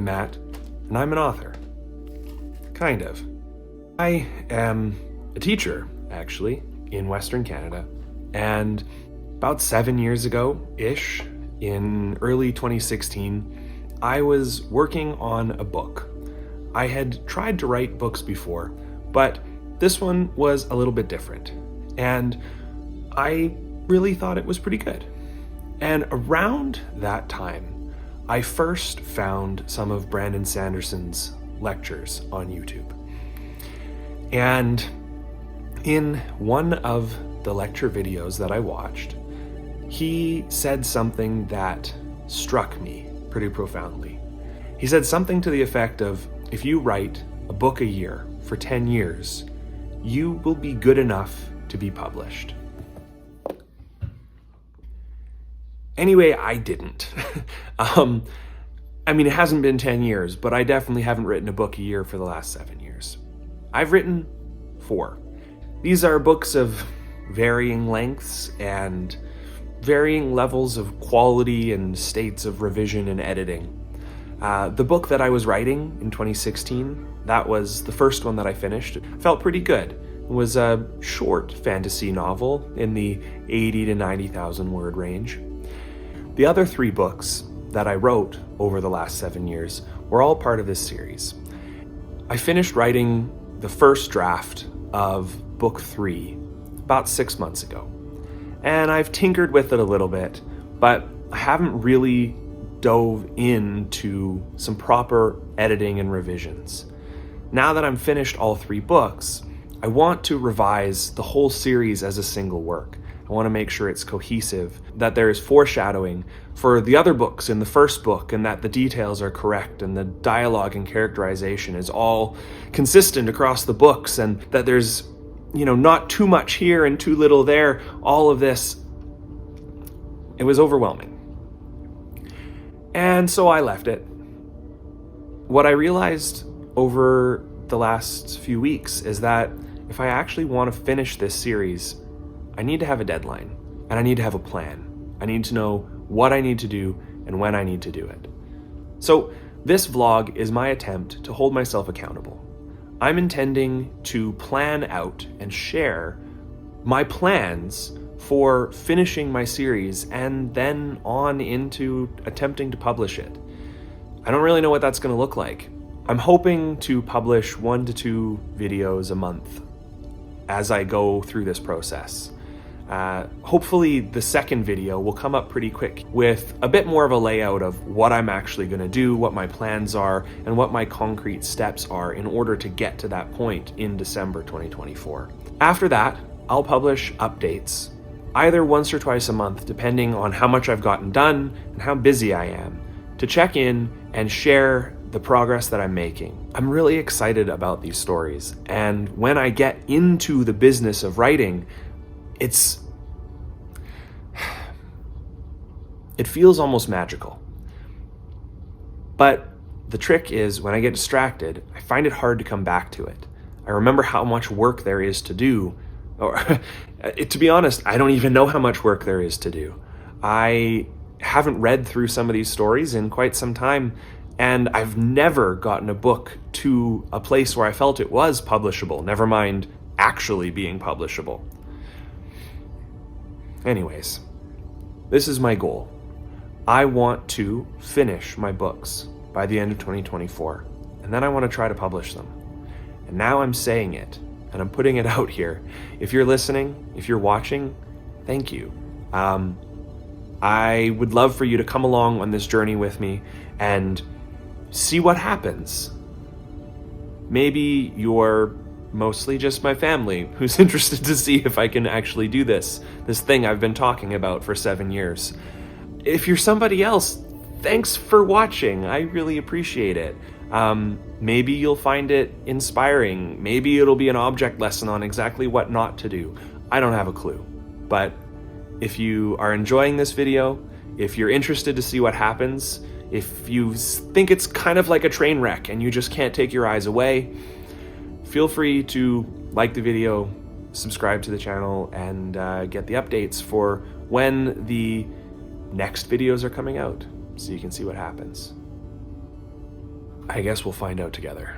I'm Matt, and I'm an author. Kind of. I am a teacher, actually, in Western Canada, and about 7 years ago-ish, in early 2016, I was working on a book. I had tried to write books before, but this one was a little bit different, and I really thought it was pretty good. And around that time, I first found some of Brandon Sanderson's lectures on YouTube. And in one of the lecture videos that I watched, he said something that struck me pretty profoundly. He said something to the effect of, if you write a book a year for 10 years, you will be good enough to be published. Anyway, I didn't. It hasn't been 10 years, but I definitely haven't written a book a year for the last 7 years. I've written 4. These are books of varying lengths and varying levels of quality and states of revision and editing. The book that I was writing in 2016, that was the first one that I finished. It felt pretty good. It was a short fantasy novel in the 80 to 90,000 word range. The other 3 books that I wrote over the last 7 years were all part of this series. I finished writing the first draft of book 3 about 6 months ago. And I've tinkered with it a little bit, but I haven't really dove into some proper editing and revisions. Now that I'm finished all 3 books, I want to revise the whole series as a single work. I want to make sure it's cohesive, that there is foreshadowing for the other books in the first book, and that the details are correct, and the dialogue and characterization is all consistent across the books, and that there's, not too much here and too little there. All of this, it was overwhelming. And so I left it. What I realized over the last few weeks is that if I actually want to finish this series, I need to have a deadline, and I need to have a plan. I need to know what I need to do and when I need to do it. So this vlog is my attempt to hold myself accountable. I'm intending to plan out and share my plans for finishing my series and then on into attempting to publish it. I don't really know what that's going to look like. I'm hoping to publish 1 to 2 videos a month as I go through this process. Hopefully the second video will come up pretty quick with a bit more of a layout of what I'm actually going to do, what my plans are, and what my concrete steps are in order to get to that point in December 2024. After that, I'll publish updates, either once or twice a month, depending on how much I've gotten done and how busy I am, to check in and share the progress that I'm making. I'm really excited about these stories, and when I get into the business of writing, it feels almost magical. But the trick is, when I get distracted, I find it hard to come back to it. I remember how much work there is to do, or to be honest, I don't even know how much work there is to do. I haven't read through some of these stories in quite some time, and I've never gotten a book to a place where I felt it was publishable, never mind actually being publishable. Anyways, this is my goal. I want to finish my books by the end of 2024, and then I want to try to publish them. And now I'm saying it, and I'm putting it out here. If you're listening, if you're watching, thank you. I would love for you to come along on this journey with me and see what happens. Maybe you're mostly just my family who's interested to see if I can actually do this thing I've been talking about for 7 years. If you're somebody else, thanks for watching. I really appreciate it. Maybe you'll find it inspiring. Maybe it'll be an object lesson on exactly what not to do. I don't have a clue. But if you are enjoying this video, if you're interested to see what happens, if you think it's kind of like a train wreck and you just can't take your eyes away, feel free to like the video, subscribe to the channel, and get the updates for when the next videos are coming out, so you can see what happens. I guess we'll find out together.